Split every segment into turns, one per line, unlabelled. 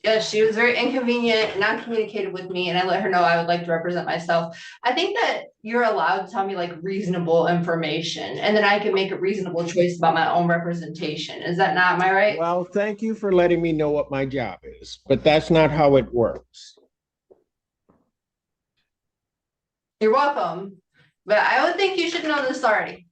Yes, she was very inconvenient and non-communicative with me, and I let her know I would like to represent myself. I think that you're allowed to tell me like reasonable information, and then I can make a reasonable choice about my own representation. Is that not my right?
Well, thank you for letting me know what my job is, but that's not how it works.
You're welcome, but I would think you should know this already.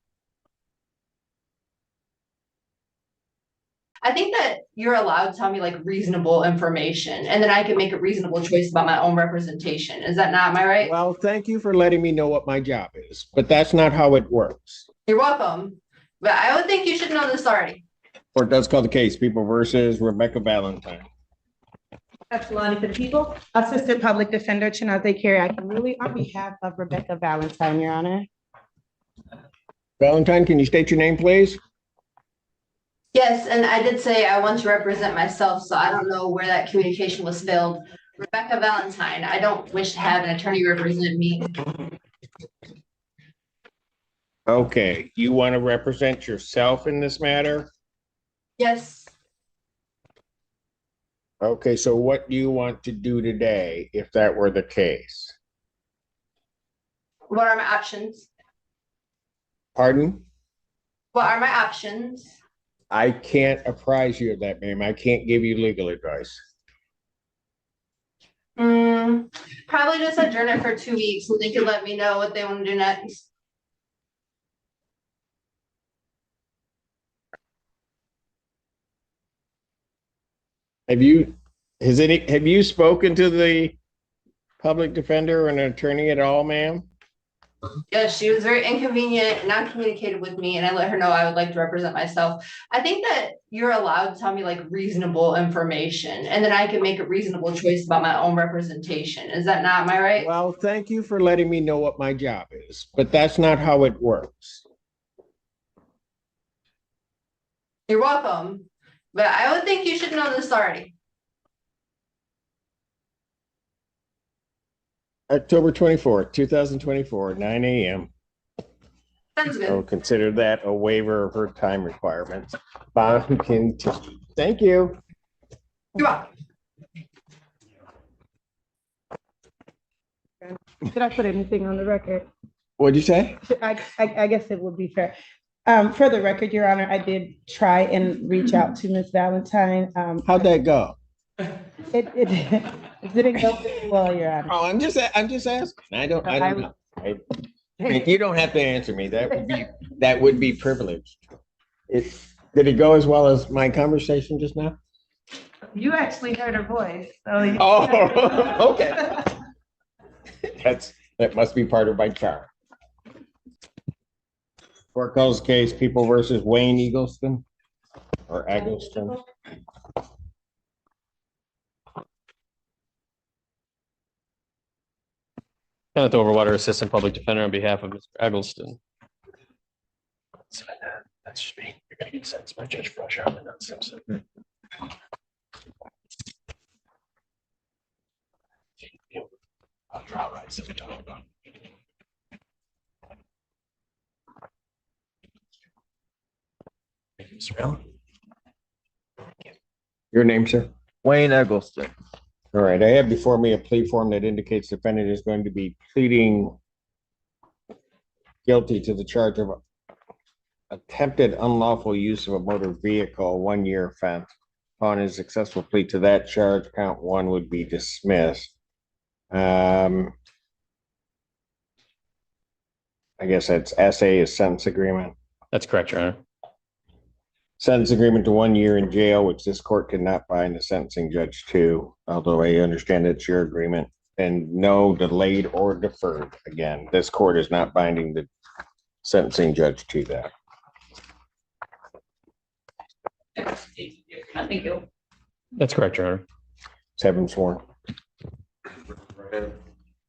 I think that you're allowed to tell me like reasonable information, and then I can make a reasonable choice about my own representation. Is that not my right?
Well, thank you for letting me know what my job is, but that's not how it works.
You're welcome, but I would think you should know this already.
Court does call the case, People versus Rebecca Valentine.
Lonnie for the people. Assistant Public Defender Chinaze Carey Akinruli on behalf of Rebecca Valentine, Your Honor.
Valentine, can you state your name, please?
Yes, and I did say I want to represent myself, so I don't know where that communication was spilled. Rebecca Valentine, I don't wish to have an attorney represent me.
Okay, you want to represent yourself in this matter?
Yes,
Okay, so what do you want to do today if that were the case?
what are my options?
Pardon?
What are my options?
I can't apprise you of that, ma'am. I can't give you legal advice.
Probably just adjourn it for 2 weeks and they could let me know what they want to do next.
Have you spoken to the public defender or an attorney at all, ma'am?
Yes, she was very inconvenient and non-communicative with me, and I let her know I would like to represent myself. I think that you're allowed to tell me like reasonable information, and then I can make a reasonable choice about my own representation. Is that not my right?
Well, thank you for letting me know what my job is, but that's not how it works.
You're welcome, but I would think you should know this already.
October 24th, 2024, 9 a.m.
Sounds
I will
good.
consider that a waiver of her time requirements. Bond continued. Thank you.
You're welcome.
Should I put anything on the record?
What'd you say?
I guess it would be fair. For the record, Your Honor, I did try and reach out to Ms. Valentine.
How'd that go?
It didn't go very well, Your Honor.
Oh, I'm just asking. I don't know. You don't have to answer me. That would be privileged. Did it go as well as my conversation just now?
You actually heard her voice. So
Oh, okay. That must be part of my charm. Court calls case People versus Wayne Eagleston or Eggleston.
Kenneth Overwater, Assistant Public Defender on behalf of Mr. Eggleston. That's just me. You're gonna get sentenced by Judge Brusher, not Simpson. I'll draw rights that we talk about. Thank you, Mr. Allen.
Your name, sir?
Wayne Eggleston.
All right, I have before me a plea form that indicates the defendant is going to be pleading guilty to the charge of attempted unlawful use of a motor vehicle, 1-year offense. Upon his successful plea to that charge, count 1 would be dismissed. I guess that's SA is sentence agreement.
That's correct, Your Honor.
Sentence agreement to 1 year in jail, which this court cannot bind the sentencing judge to, although I understand it's your agreement. And no delayed or deferred. Again, this court is not binding the sentencing judge to that.
Thank you.
That's correct, Your Honor.
Let's have him sworn.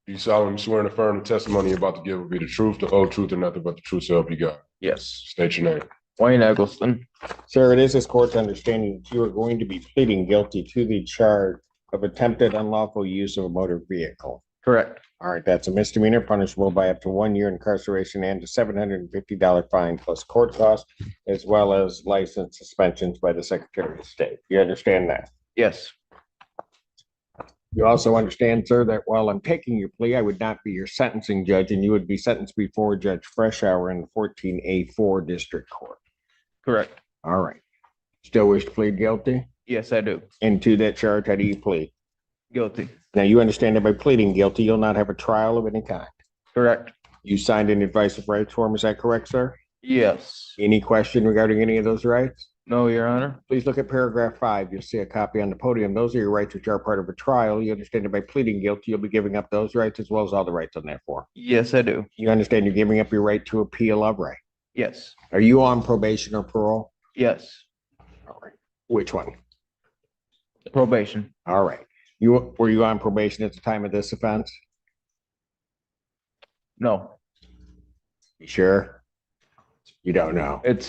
You solemnly swear and affirm the testimony you're about to give will be the truth, the whole truth, and nothing but the truth, so help you God.
Yes.
State your name.
Wayne Eggleston.
Sir, it is this court's understanding that you are going to be pleading guilty to the charge of attempted unlawful use of a motor vehicle.
Correct.
All right, that's a misdemeanor punishable by up to 1 year incarceration and a $750 fine plus court costs, as well as license suspensions by the Secretary of State. You understand that?
Yes.
You also understand, sir, that while I'm taking your plea, I would not be your sentencing judge and you would be sentenced before Judge Freshour in the 14A4 District Court.
Correct.
All right. Still wish to plead guilty?
Yes, I do.
And to that charge, how do you plead?
Guilty.
Now, you understand that by pleading guilty, you'll not have a trial of any kind.
Correct.
You signed an advice of rights form, is that correct, sir?
Yes.
Any question regarding any of those rights?
No, Your Honor.
Please look at paragraph 5. You'll see a copy on the podium. Those are your rights which are part of a trial. You understand that by pleading guilty, you'll be giving up those rights as well as all the rights on that form.
Yes, I do.
You understand you're giving up your right to appeal of right.
Yes.
Are you on probation or parole?
Yes.
All right. Which one?
Probation.
All right. Were you on probation at the time of this offense?
No.
You sure? You don't know.
It's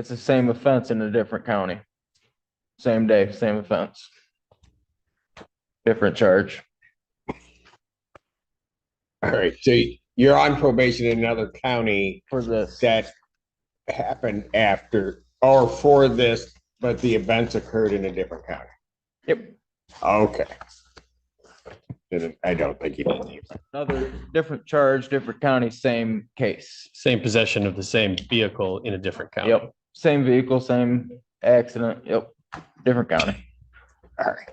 the same offense in a different county. Same day, same offense. Different charge.
All right. So you're on probation in another county
For this.
that happened after or for this, but the events occurred in a different county.
Yep.
Okay. Then I don't think you did.
Another different charge, different county, same case.
Same possession of the same vehicle in a different county.
Yep. Same vehicle, same accident. Yep. Different county.
All right.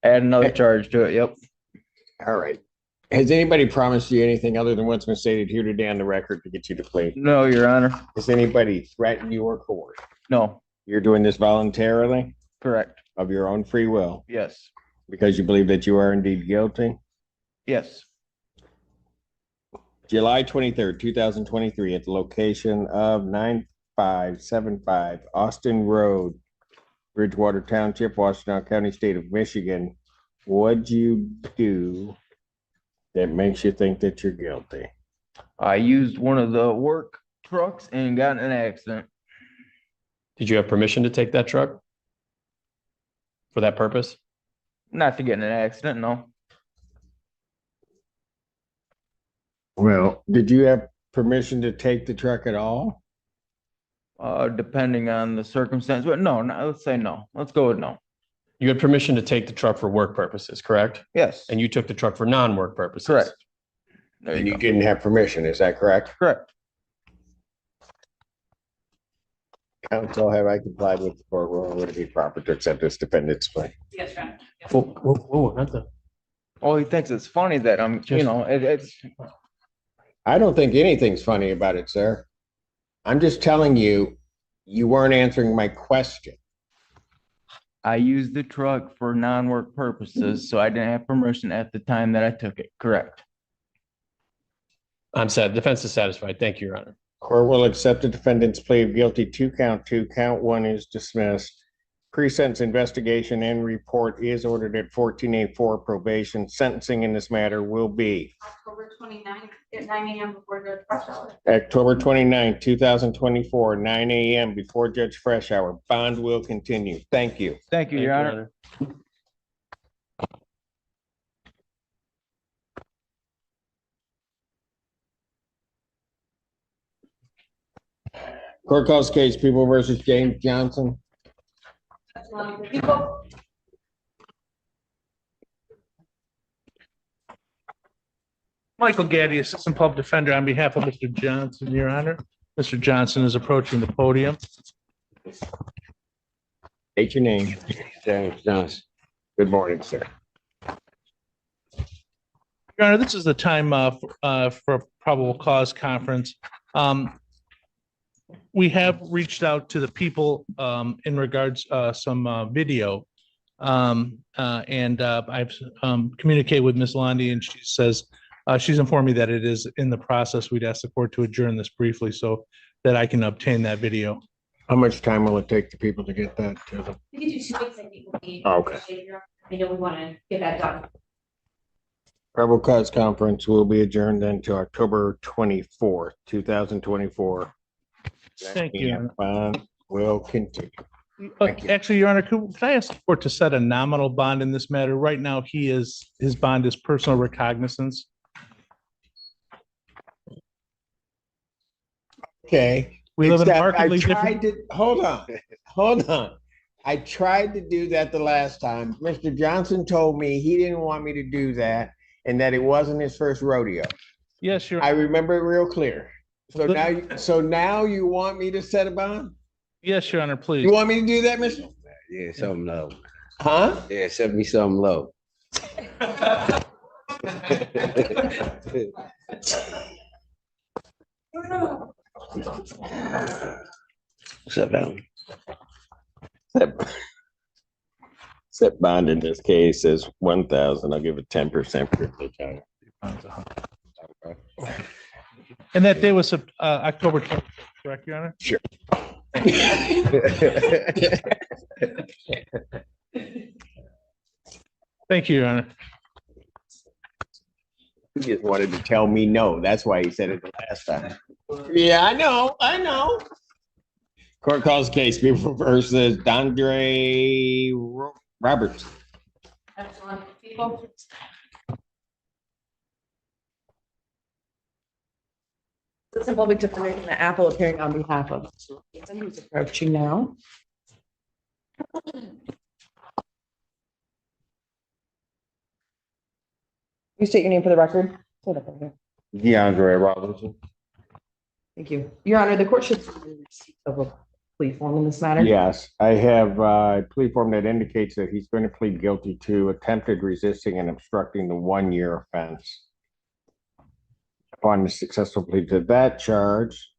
Add another charge to it. Yep.
All right. Has anybody promised you anything other than what's been stated here today on the record to get you to plea?
No, Your Honor.
Has anybody threatened you or coerced?
No.
You're doing this voluntarily
Correct.
of your own free will
Yes.
because you believe that you are indeed guilty?
Yes.
July 23rd, 2023, at the location of 9575 Austin Road, Bridgewater Township, Washington County, State of Michigan. What'd you do that makes you think that you're guilty?
I used one of the work trucks and got in an accident.
Did you have permission to take that truck for that purpose?
Not to get in an accident, no.
Well, did you have permission to take the truck at all?
Depending on the circumstance, but no, let's say no. Let's go with no.
You had permission to take the truck for work purposes, correct?
Yes.
And you took the truck for non-work purposes.
Correct. There
And
you
you
go.
didn't have permission, is that correct?
Correct.
Counsel, have I complied with the court rule? Would it be proper to accept this defendant's plea?
Yes, John.
Whoa, not the.
Oh, he thinks it's funny that I'm, it's
I don't think anything's funny about it, sir. I'm just telling you, you weren't answering my question.
I used the truck for non-work purposes, so I didn't have permission at the time that I took it. Correct.
I'm sad. Defense is satisfied. Thank you, Your Honor.
Court will accept the defendant's plea of guilty to count 2. Count 1 is dismissed. Pre-sentence investigation and report is ordered at 14A4 probation. Sentencing in this matter will be
October 29th at 9 a.m. before Judge Freshour.
October 29th, 2024, 9 a.m. before Judge Freshour. Bond will continue. Thank you.
Thank you,
Thank
Your Honor.
Court calls case People versus James Johnson.
Michael Gaddy, Assistant Public Defender, on behalf of Mr. Johnson, Your Honor. Mr. Johnson is approaching the podium.
State your name. James Johnson. Good morning, sir.
Your Honor, this is the time for a probable cause conference. We have reached out to the people in regards some video. And I've communicated with Ms. Lundy, and she says she's informed me that it is in the process. We'd ask the court to adjourn this briefly so that I can obtain that video.
How much time will it take the people to get that to them?
We can do 2 weeks, I think will be.
Okay.
I know we want to get that done.
Probable cause conference will be adjourned then to October 24th, 2024.
Thank you, Your Honor.
Bond will continue. Thank you.
Actually, Your Honor, could I ask the court to set a nominal bond in this matter? Right now, his bond is personal recognizance.
Okay.
We live in a
Except
markedly
I tried
different.
to, hold on. I tried to do that the last time. Mr. Johnson told me he didn't want me to do that and that it wasn't his first rodeo.
Yes,
I remember it real clear. So now you want me to set a bond?
yes, Your Honor, please.
You want me to do that, Mr.?
Yeah, something low.
Huh?
Yeah, send me something low. What's up, Alan?
Set bond in this case is 1,000. I'll give it 10% privilege on it.
And that day was October 12th, correct, Your Honor?
Sure.
Thank you, Your Honor.
He just wanted to tell me no. That's why he said it the last time. Yeah, I know. Court calls case people versus Dondre Roberts.
Excellent. People.
Citizen Public Defender in the Apple appearing on behalf of Simpson, who's approaching now. You state your name for the record. Hold up right here.
DeAndre Robinson.
Thank you. Your Honor, the court should see the receipt of a plea form in this matter.
Yes, I have a plea form that indicates that he's going to plead guilty to attempted resisting and obstructing the 1-year offense. Upon the successful plea to that charge,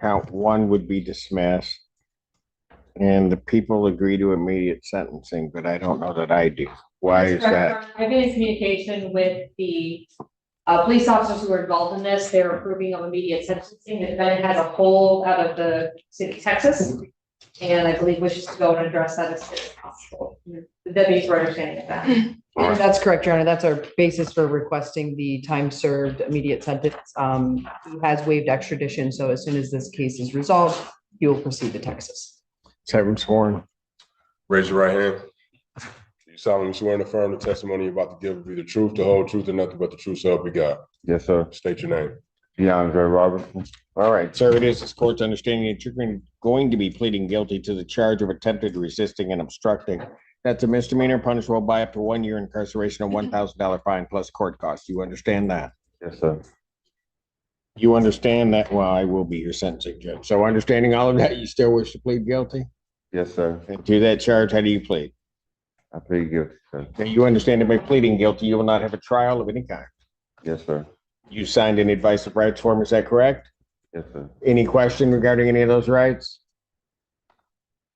count 1 would be dismissed. And the people agree to immediate sentencing, but I don't know that I do. Why is that?
I've been in communication with the police officers who were involved in this. They're approving of immediate sentencing. The defendant has a hold out of the city of Texas. And I believe wishes to go and address that as soon as possible. That means we're understanding of that.
That's correct, Your Honor. That's our basis for requesting the time served immediate sentence. He has waived extradition, so as soon as this case is resolved, he will proceed to Texas.
Have him sworn.
Raise your right hand. You solemnly swear and affirm the testimony you're about to give will be the truth, the whole truth, and nothing but the truth, so help you God.
Yes, sir.
State your name.
DeAndre Robertson. All right, sir, it is this court's understanding that you're going to be pleading guilty to the charge of attempted resisting and obstructing. That's a misdemeanor punishable by up to 1 year incarceration and $1,000 fine plus court costs. You understand that?
Yes, sir.
You understand that? Well, I will be your sentencing judge. So understanding all of that, you still wish to plead guilty?
Yes, sir.
And to that charge, how do you plead?
I plead guilty, sir.
Now, you understand that by pleading guilty, you will not have a trial of any kind.
Yes, sir.
You signed an advice of rights form, is that correct?
Yes, sir.
Any question regarding any of those rights?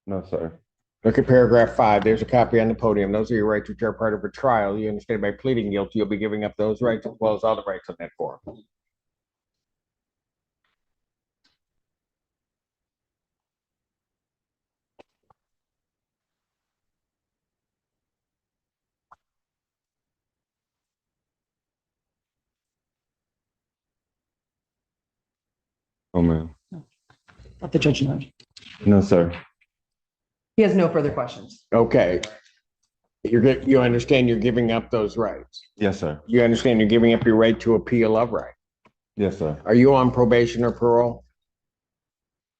No, sir.
Look at paragraph 5. There's a copy on the podium. Those are your rights which are part of a trial. You understand by pleading guilty, you'll be giving up those rights as well as all the rights on that form.
Oh, man.
Let the judge know.
No, sir.
He has no further questions.
Okay. You understand you're giving up those rights.
Yes, sir.
You understand you're giving up your right to appeal of right.
Yes, sir.
Are you on probation or parole?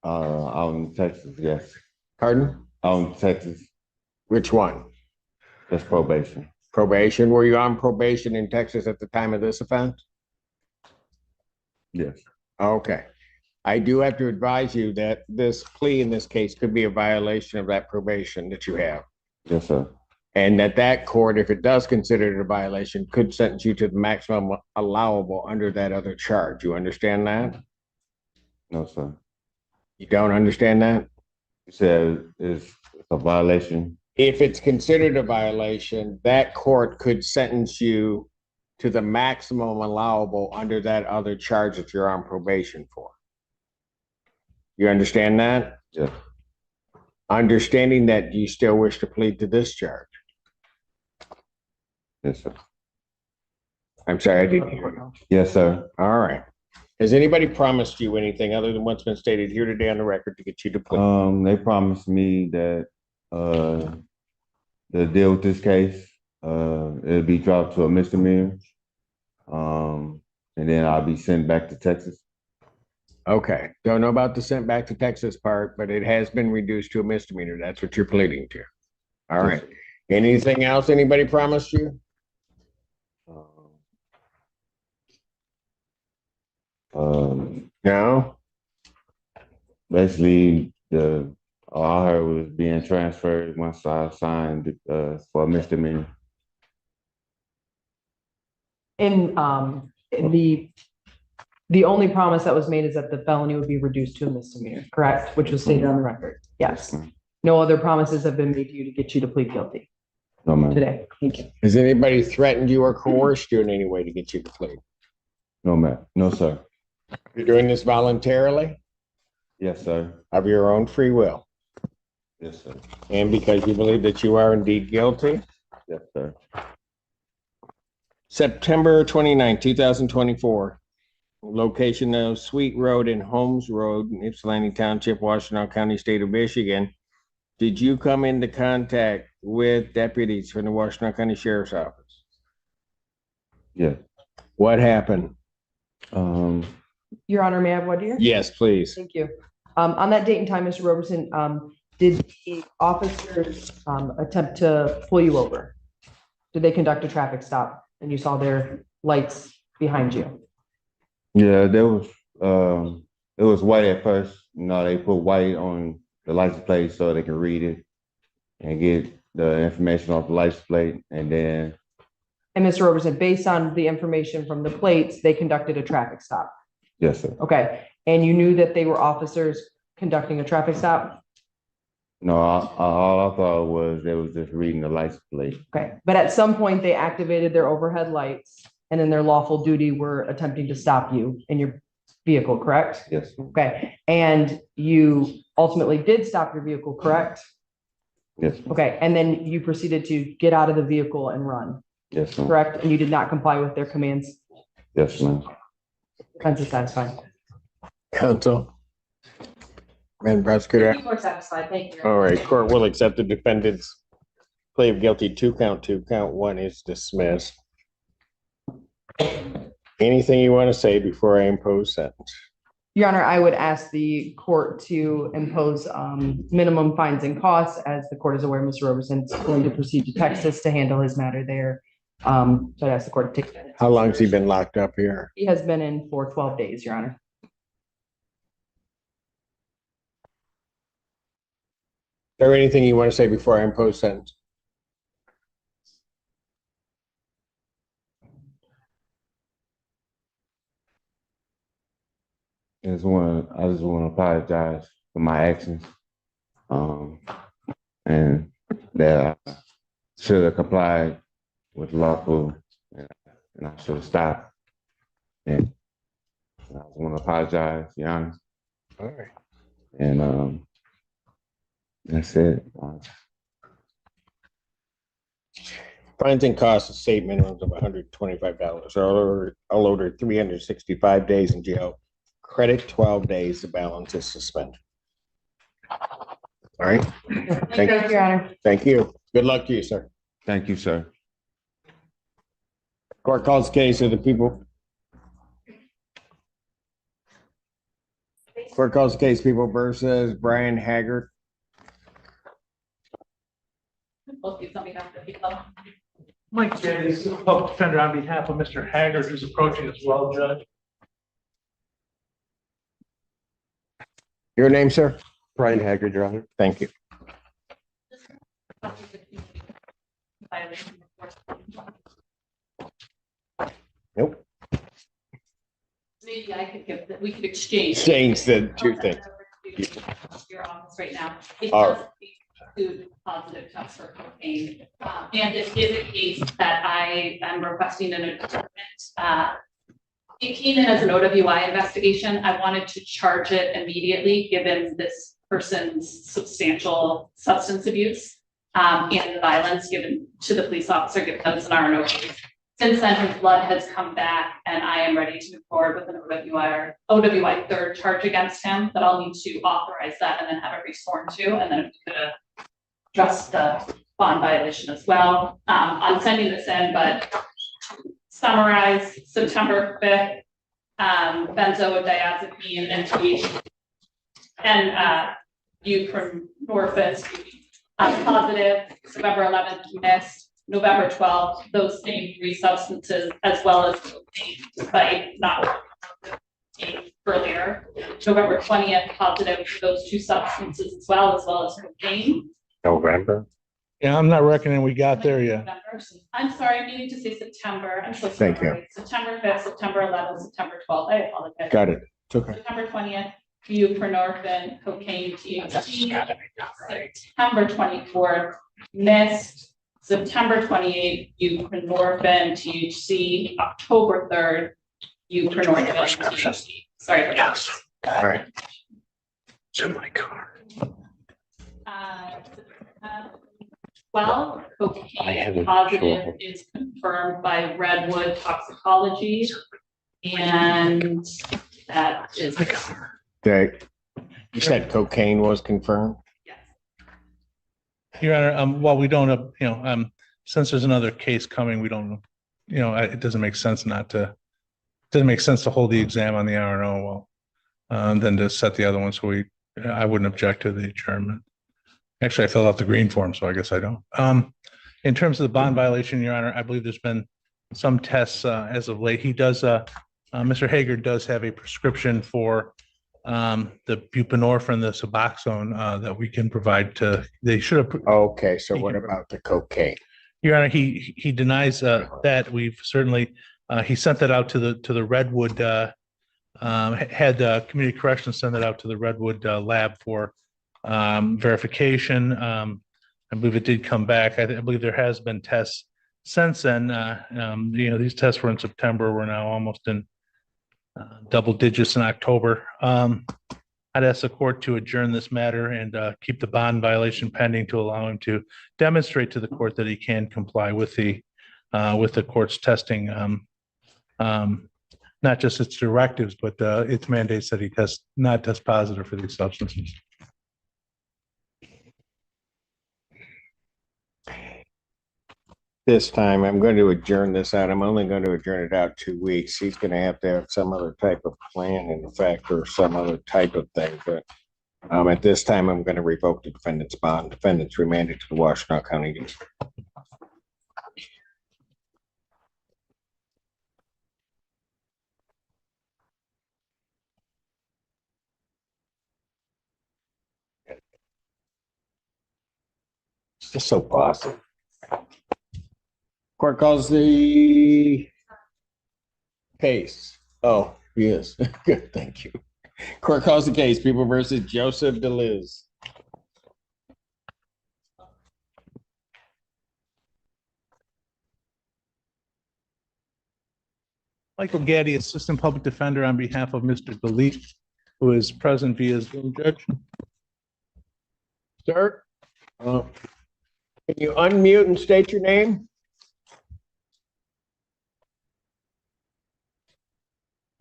Out in Texas, yes.
Pardon?
Out in Texas,
Which one?
that's probation.
Probation? Were you on probation in Texas at the time of this offense?
Yes.
Okay. I do have to advise you that this plea in this case could be a violation of that probation that you have.
Yes, sir.
And that court, if it does consider it a violation, could sentence you to the maximum allowable under that other charge. You understand that?
No, sir.
You don't understand that?
You said it's a violation.
If it's considered a violation, that court could sentence you to the maximum allowable under that other charge that you're on probation for. You understand that?
Yes.
Understanding that, you still wish to plead to this charge?
Yes, sir.
I'm sorry, I didn't hear you.
Yes, sir.
All right. Has anybody promised you anything other than what's been stated here today on the record to get you to plead?
They promised me that, the deal with this case, it'll be dropped to a misdemeanor. And then I'll be sent back to Texas.
Okay, don't know about the sent back to Texas part, but it has been reduced to a misdemeanor. That's what you're pleading to. All right. Anything else anybody promised you? No?
Basically, all I heard was being transferred once I signed, for a misdemeanor.
And the only promise that was made is that the felony would be reduced to a misdemeanor, correct? Which was stated on the record. Yes. No other promises have been made to you to get you to plead guilty
No, ma'am.
today. Thank you.
Has anybody threatened you or coerced you in any way to get you to plead?
No, ma'am. No, sir.
You're doing this voluntarily
Yes, sir.
of your own free will
Yes, sir.
and because you believe that you are indeed guilty?
Yes, sir.
September 29, 2024. Location of Sweet Road and Holmes Road, Ypsilanti Township, Washtenaw County, State of Michigan. Did you come into contact with deputies from the Washtenaw County Sheriff's Office?
Yeah.
What happened?
Your Honor, may I have one here?
Yes, please.
Thank you. On that date and time, Mr. Roberson, did the officers attempt to pull you over? Did they conduct a traffic stop and you saw their lights behind you?
Yeah, it was white at first. You know, they put white on the license plate so they can read it and get the information off the license plate. And then,
And Mr. Roberson, based on the information from the plates, they conducted a traffic stop.
yes, sir.
Okay. And you knew that they were officers conducting a traffic stop?
No, all I thought was they was just reading the license plate.
Okay. But at some point they activated their overhead lights and in their lawful duty were attempting to stop you in your vehicle, correct?
Yes.
Okay. And you ultimately did stop your vehicle, correct?
Yes.
Okay. And then you proceeded to get out of the vehicle and run,
Yes, ma'am.
correct? And you did not comply with their commands?
Yes, ma'am.
Defense is satisfied.
Counsel. Madam Prosecutor.
People are satisfied, thank you.
All right, court will accept the defendant's plea of guilty to count two. Count one is dismissed. Anything you want to say before I impose sentence?
Your Honor, I would ask the court to impose minimum fines and costs. As the court is aware, Mr. Roberson is going to proceed to Texas to handle his matter there. So I'd ask the court to take that.
How long has he been locked up here?
He has been in for 12 days, Your Honor.
Is there anything you want to say before I impose sentence?
I just want to apologize for my actions. And that I should have complied with lawful and I should have stopped. And I just want to apologize, Your Honor.
All right.
And that's it.
Fines and costs of state minimums of $125. All over 365 days in jail. Credit 12 days. The balance is suspended. All right.
Thank you, Your Honor.
Thank you. Good luck to you, sir.
Thank you, sir.
Court calls the case of the people. Court calls the case people versus Brian Haggard.
Mike Jennings, public defender on behalf of Mr. Haggard, who's approaching as well, Judge.
Your name, sir?
Brian Haggard, Your Honor.
Thank you. Nope.
Maybe I could give, we could exchange.
Change the two things.
Your office right now. It
All
does include positive tests for cocaine. And it is a case that I am requesting an adjournment. It came in as an OWI investigation. I wanted to charge it immediately, given this person's substantial substance abuse and the violence given to the police officer, given that it's an RNO case. Since then, his blood has come back and I am ready to move forward with an OWI third charge against him, but I'll need to authorize that and then have it resworn to, and then if we could address the bond violation as well. I'm sending this in, but summarize September 5th, benzodiazepine and buprenorphine, positive, November 11th missed, November 12th, those same three substances, as well as cocaine, despite not earlier. November 20th, positive for those two substances as well as cocaine.
November.
Yeah, I'm not reckoning we got there yet.
November. I'm sorry, I'm meaning to say September. I'm so
Thank you.
sorry. September 5th, September 11th, September 12th. I apologize.
Got it. It's okay.
September 20th, buprenorphine, cocaine, THC. September 24th, missed. September 28th, buprenorphine, THC. October 3rd, buprenorphine, THC. Sorry for that.
All right. It's in my car.
12,
I
cocaine
haven't
positive
sure.
is confirmed by Redwood toxicology. And that is.
Okay. You said cocaine was confirmed?
Yes.
Your Honor, while we don't have, since there's another case coming, we don't, it doesn't make sense to hold the exam on the RNO, than to set the other one. So I wouldn't object to the adjournment. Actually, I filled out the green form, so I guess I don't. In terms of the bond violation, Your Honor, I believe there's been some tests as of late. He does, Mr. Hager does have a prescription for the buprenorphine, the Suboxone that we can provide to, they should have.
Okay, so what about the cocaine?
Your Honor, he denies that. We've certainly, he sent that out to the Redwood, had community corrections send that out to the Redwood lab for verification. I believe it did come back. I believe there has been tests since then. These tests were in September. We're now almost in double digits in October. I'd ask the court to adjourn this matter and keep the bond violation pending to allow him to demonstrate to the court that he can comply with the court's testing, not just its directives, but its mandates that he not test positive for these substances.
This time, I'm going to adjourn this out. I'm only going to adjourn it out 2 weeks. He's going to have some other type of plan in effect or some other type of thing. But at this time, I'm going to revoke the defendant's bond. Defendant's remanded to the Washtenaw County District. It's just so awesome. Court calls the case. Oh, yes. Good, thank you. Court calls the case, People versus Joseph DeLiz.
Michael Gaddy, Assistant Public Defender on behalf of Mr. DeLiz, who is present via Zoom, Judge.
Sir, can you unmute and state your name?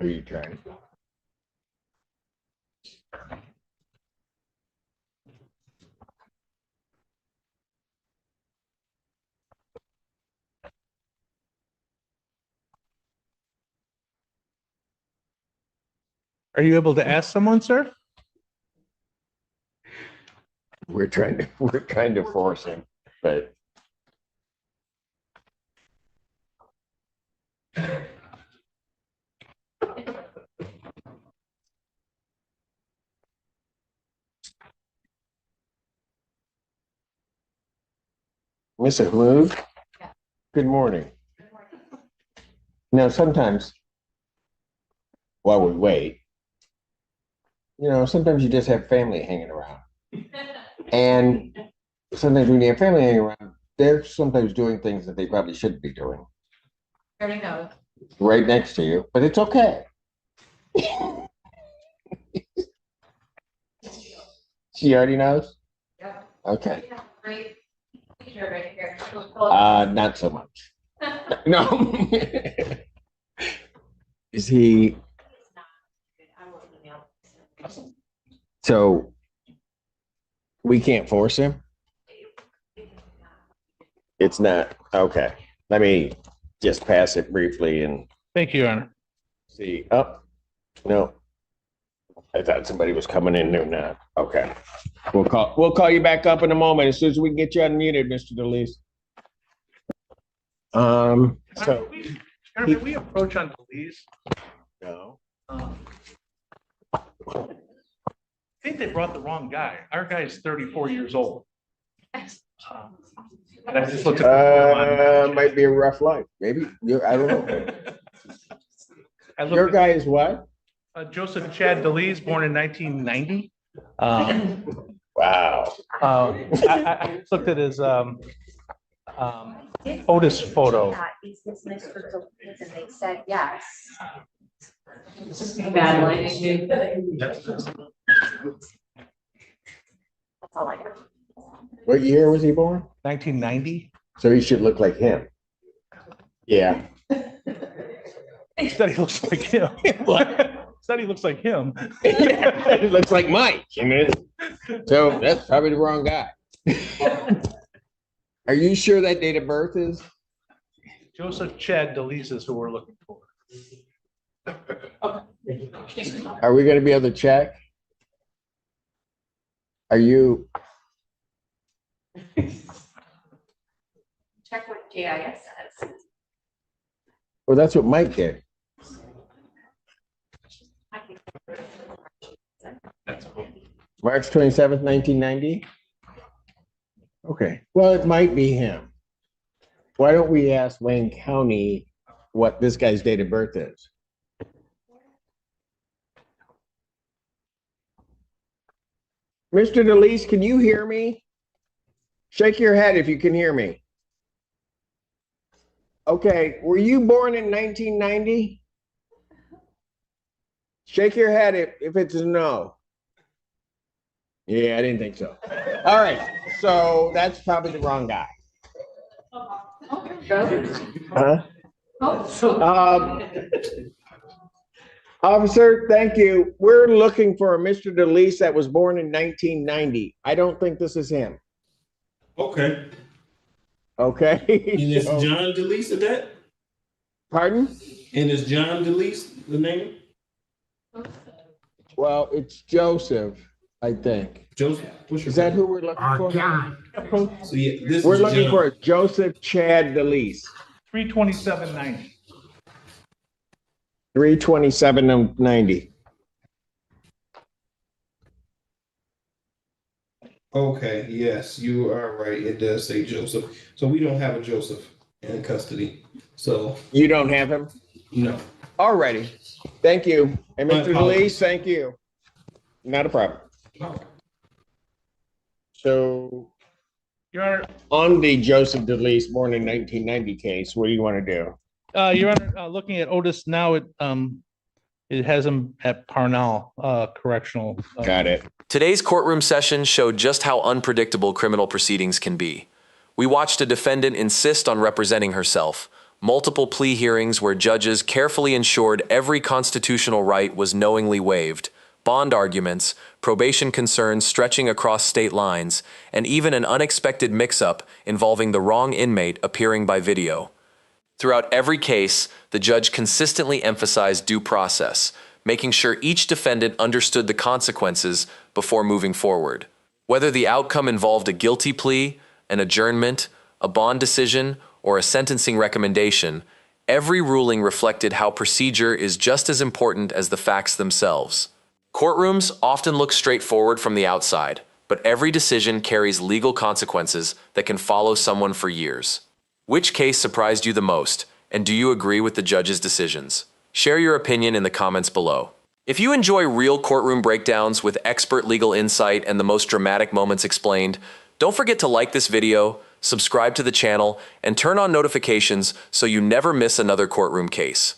Are you trying?
Are you able to ask someone, sir?
We're trying to force him, but. Miss Ahlood? Good morning. Now, sometimes while we wait, sometimes you just have family hanging around. And sometimes when you have family hanging around, they're sometimes doing things that they probably shouldn't be doing.
I already know.
Right next to you, but it's okay. She already knows?
Yeah.
Okay.
Yeah, great. Picture right here.
Not so much. No. Is he? So we can't force him? It's not. Okay. Let me just pass it briefly and
Thank you, Your Honor.
see. Oh, No. I thought somebody was coming in there now. Okay. We'll call you back up in a moment as soon as we can get you unmuted, Mr. DeLeese. So.
Can we approach on pleas?
No.
I think they brought the wrong guy. Our guy is 34 years old. And I just looked at.
Might be a rough life. Maybe. I don't know. Your guy is what?
Joseph Chad DeLeese, born in 1990.
Wow.
I just looked at his Otis photo.
Is this Mr. DeLeese? And they said yes. Bad lighting. That's all I got.
What year was he born?
1990.
So he should look like him. Yeah.
He said he looks like him. Said he looks like him.
He looks like Mike. So that's probably the wrong guy. Are you sure that date of birth is?
Joseph Chad DeLeese is who we're looking for.
Are we gonna be able to check? Are you?
Check what GIS says.
Well, that's what Mike did. March 27th, 1990? Okay, well, it might be him. Why don't we ask Wayne County what this guy's date of birth is? Mr. DeLeese, can you hear me? Shake your head if you can hear me. Okay, were you born in 1990? Shake your head if it's a no. Yeah, I didn't think so. All right, so that's probably the wrong guy. Huh? Officer, thank you. We're looking for a Mr. DeLeese that was born in 1990. I don't think this is him.
Okay.
Okay.
And is John DeLeese at that?
Pardon?
And is John DeLeese the name?
Well, it's Joseph, I think.
Joseph? What's your
Is that who we're looking for?
So yeah, this
We're
is
looking
John.
for a Joseph Chad DeLeese.
32790.
32790.
Okay, yes, you are right. It does say Joseph. So we don't have a Joseph in custody. So
You don't have him?
no.
Alrighty. Thank you. And
My
Mr.
apologies.
DeLeese, thank you. Not a problem. So
Your Honor,
on the Joseph DeLeese born in 1990 case, what do you want to do?
Your Honor, looking at Otis now, it has him at Parnell Correctional.
Got it.
Today's courtroom session showed just how unpredictable criminal proceedings can be. We watched a defendant insist on representing herself, multiple plea hearings where judges carefully ensured every constitutional right was knowingly waived, bond arguments, probation concerns stretching across state lines, and even an unexpected mix-up involving the wrong inmate appearing by video. Throughout every case, the judge consistently emphasized due process, making sure each defendant understood the consequences before moving forward. Whether the outcome involved a guilty plea, an adjournment, a bond decision, or a sentencing recommendation, every ruling reflected how procedure is just as important as the facts themselves. Courtrooms often look straightforward from the outside, but every decision carries legal consequences that can follow someone for years. Which case surprised you the most, and do you agree with the judge's decisions? Share your opinion in the comments below. If you enjoy real courtroom breakdowns with expert legal insight and the most dramatic moments explained, don't forget to like this video, subscribe to the channel, and turn on notifications so you never miss another courtroom case.